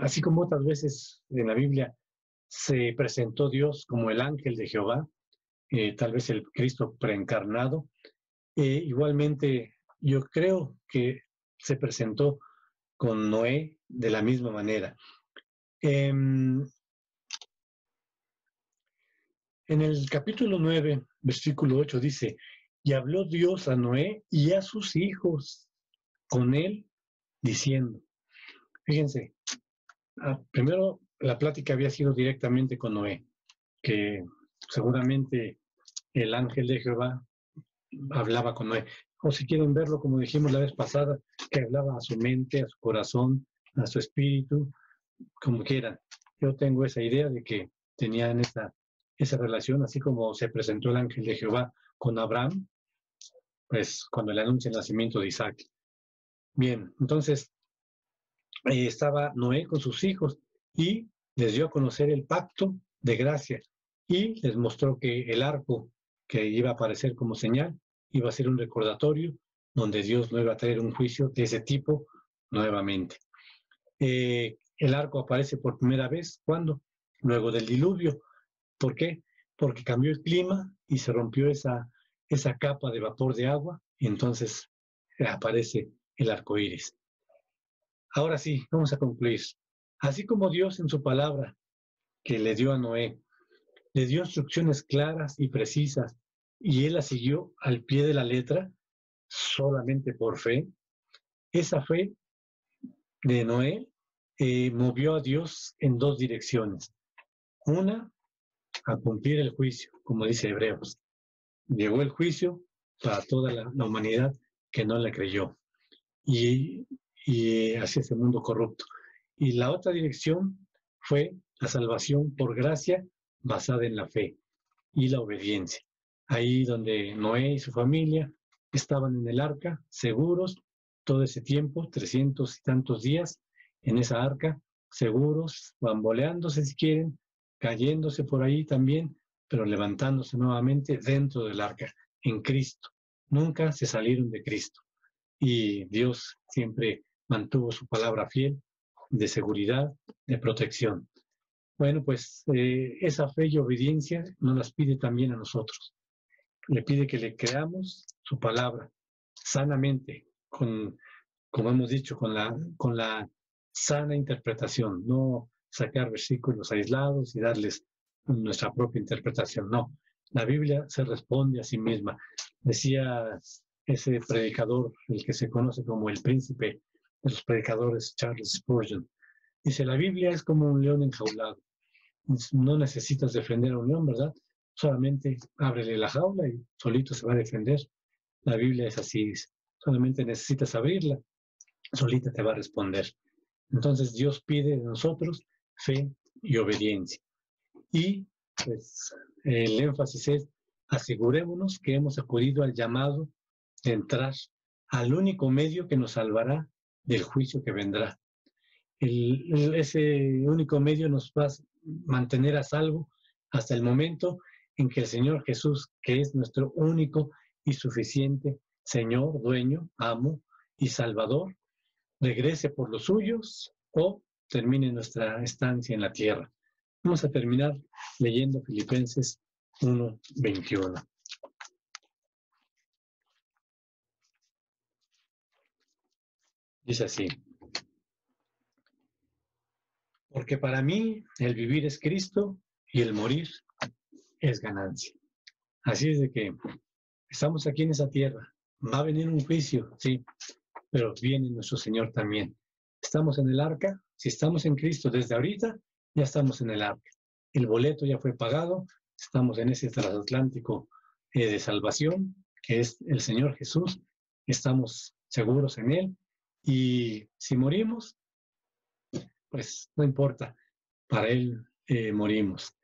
así como otras veces en la Biblia se presentó Dios como el ángel de Jehová, tal vez el Cristo preencarnado, igualmente yo creo que se presentó con Noé de la misma manera. En el capítulo 9, versículo 8 dice, y habló Dios a Noé y a sus hijos con él, diciendo. Fíjense, primero la plática había sido directamente con Noé, que seguramente el ángel de Jehová hablaba con Noé. O si quieren verlo, como dijimos la vez pasada, que hablaba a su mente, a su corazón, a su espíritu, como quieran. Yo tengo esa idea de que tenían esa relación, así como se presentó el ángel de Jehová con Abraham, pues cuando le anuncia el nacimiento de Isaac. Bien, entonces estaba Noé con sus hijos y les dio a conocer el pacto de gracia y les mostró que el arco que iba a aparecer como señal iba a ser un recordatorio donde Dios no iba a traer un juicio de ese tipo nuevamente. El arco aparece por primera vez, ¿cuándo? Luego del diluvio. ¿Por qué? Porque cambió el clima y se rompió esa capa de vapor de agua y entonces aparece el arco iris. Ahora sí, vamos a concluir. Así como Dios en su palabra que le dio a Noé, le dio instrucciones claras y precisas y él las siguió al pie de la letra, solamente por fe, esa fe de Noé movió a Dios en dos direcciones. Una, a cumplir el juicio, como dice Hebreos. Llegó el juicio para toda la humanidad que no le creyó. Y hacia ese mundo corrupto. Y la otra dirección fue la salvación por gracia basada en la fe y la obediencia. Ahí donde Noé y su familia estaban en el arca, seguros, todo ese tiempo, 300 y tantos días en esa arca, seguros, bamboleándose si quieren, cayéndose por ahí también, pero levantándose nuevamente dentro del arca, en Cristo. Nunca se salieron de Cristo. Y Dios siempre mantuvo su palabra fiel de seguridad, de protección. Bueno, pues esa fe y obediencia nos las pide también a nosotros. Le pide que le creamos su palabra sanamente, como hemos dicho, con la sana interpretación, no sacar versículos aislados y darles nuestra propia interpretación. No, la Biblia se responde a sí misma. Decía ese predicador, el que se conoce como el príncipe de los predicadores, Charles Spurgeon, dice, la Biblia es como un león enjaulado. No necesitas defender a un león, ¿verdad? Solamente ábrele la jaula y solito se va a defender. La Biblia es así, dice. Solamente necesitas abrirla, solita te va a responder. Entonces Dios pide de nosotros fe y obediencia. Y pues el énfasis es, asegurémonos que hemos acudido al llamado de entrar al único medio que nos salvará del juicio que vendrá. Ese único medio nos va a mantener a salvo hasta el momento en que el Señor Jesús, que es nuestro único y suficiente Señor, dueño, amo y Salvador, regrese por los suyos o termine nuestra estancia en la tierra. Vamos a terminar leyendo Filipenses 1:21. Dice así, porque para mí el vivir es Cristo y el morir es ganancia. Así es de que estamos aquí en esa tierra. Va a venir un juicio, sí, pero viene nuestro Señor también. Estamos en el arca, si estamos en Cristo desde ahorita, ya estamos en el arca. El boleto ya fue pagado, estamos en ese transatlántico de salvación, que es el Señor Jesús, estamos seguros en Él, y si morimos, pues no importa, para Él morimos.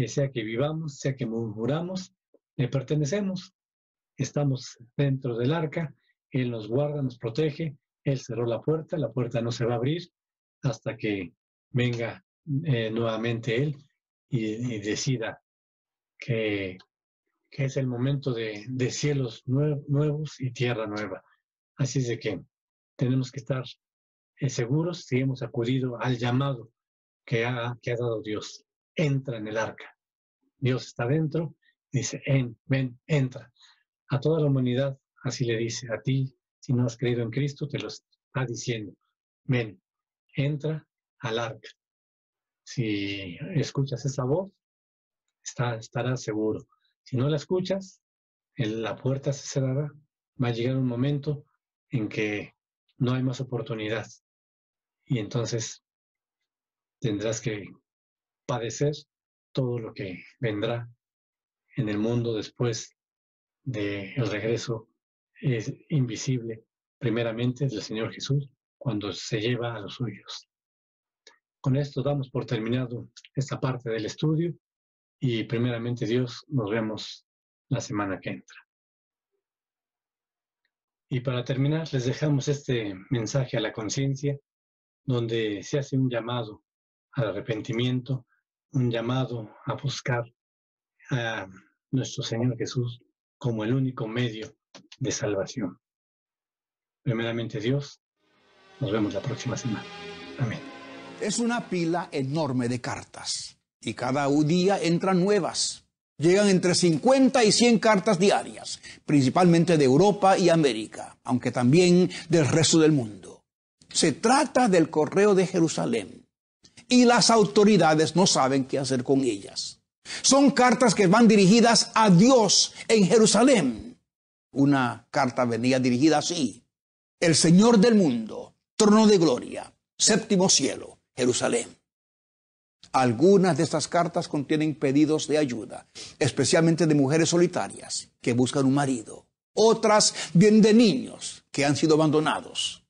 Sea que vivamos, sea que muramos, le pertenecemos, estamos dentro del arca, Él nos guarda, nos protege, Él cerró la puerta no se va a abrir hasta que venga nuevamente Él y decida que es el momento de cielos nuevos y tierra nueva. Así es de que tenemos que estar seguros si hemos acudido al llamado que ha dado Dios. Entra en el arca. Dios está dentro, dice, ven, entra. A toda la humanidad, así le dice, a ti, si no has creído en Cristo, te lo está diciendo. Ven, entra al arca. Si escuchas esa voz, estarás seguro. Si no la escuchas, la puerta se cerrará. Va a llegar un momento en que no hay más oportunidad. Y entonces tendrás que padecer todo lo que vendrá en el mundo después del regreso invisible, primeramente del Señor Jesús, cuando se lleva a los suyos. Con esto damos por terminado esta parte del estudio y primeramente Dios, nos vemos la semana que entra. Y para terminar, les dejamos este mensaje a la conciencia, donde se hace un llamado al arrepentimiento, un llamado a buscar a nuestro Señor Jesús como el único medio de salvación. Primeramente Dios, nos vemos la próxima semana. Amén. Es una pila enorme de cartas y cada día entran nuevas. Llegan entre 50 y 100 cartas diarias, principalmente de Europa y América, aunque también del resto del mundo. Se trata del correo de Jerusalén y las autoridades no saben qué hacer con ellas. Son cartas que van dirigidas a Dios en Jerusalén. Una carta venía dirigida así: el Señor del mundo, trono de gloria, séptimo cielo, Jerusalén. Algunas de estas cartas contienen pedidos de ayuda, especialmente de mujeres solitarias que buscan un marido. Otras vienen de niños que han sido abandonados.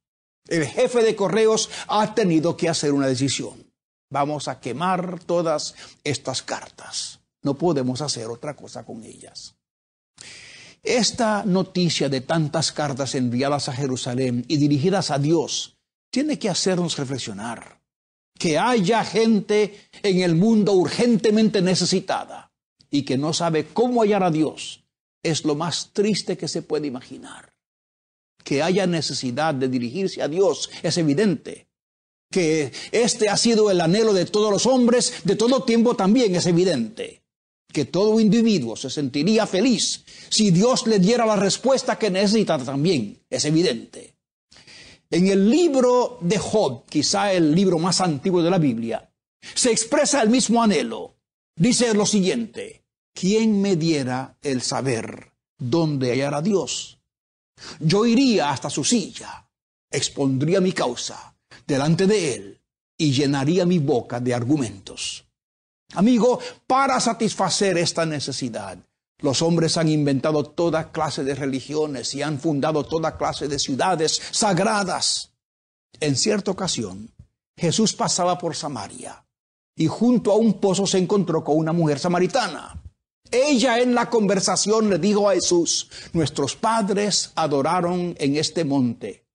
El jefe de correos ha tenido que hacer una decisión. Vamos a quemar todas estas cartas. No podemos hacer otra cosa con ellas. Esta noticia de tantas cartas enviadas a Jerusalén y dirigidas a Dios tiene que hacernos reflexionar. Que haya gente en el mundo urgentemente necesitada y que no sabe cómo hallar a Dios es lo más triste que se puede imaginar. Que haya necesidad de dirigirse a Dios es evidente. Que este ha sido el anhelo de todos los hombres de todo tiempo también es evidente. Que todo individuo se sentiría feliz si Dios le diera la respuesta que necesita también es evidente. En el libro de Job, quizá el libro más antiguo de la Biblia, se expresa el mismo anhelo. Dice lo siguiente: ¿quién me diera el saber dónde hallar a Dios? Yo iría hasta su silla, expondría mi causa delante de él y llenaría mi boca de argumentos. Amigo, para satisfacer esta necesidad, los hombres han inventado toda clase de religiones y han fundado toda clase de ciudades sagradas. En cierta ocasión, Jesús pasaba por Samaria y junto a un pozo se encontró con una mujer samaritana. Ella en la conversación le dijo a Jesús: nuestros padres adoraron en este monte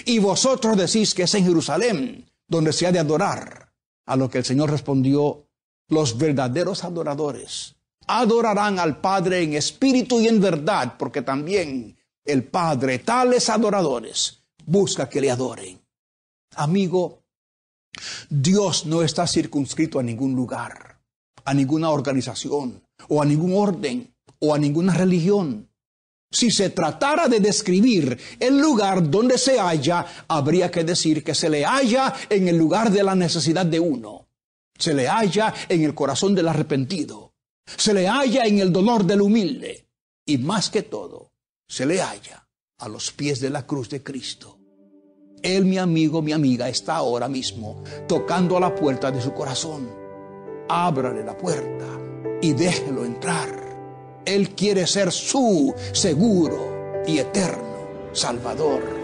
y vosotros decís que es en Jerusalén donde se ha de adorar. A lo que el Señor respondió: los verdaderos adoradores adorarán al Padre en espíritu y en verdad, porque también el Padre, tales adoradores, busca que le adoren. Amigo, Dios no está circunscrito a ningún lugar, a ninguna organización, o a ningún orden, o a ninguna religión. Si se tratara de describir el lugar donde se halla, habría que decir que se le halla en el lugar de la necesidad de uno. Se le halla en el corazón del arrepentido. Se le halla en el dolor del humilde. Y más que todo, se le halla a los pies de la cruz de Cristo. Él, mi amigo, mi amiga, está ahora mismo tocando a la puerta de su corazón. Ábrale la puerta y déjelo entrar. Él quiere ser su seguro y eterno Salvador.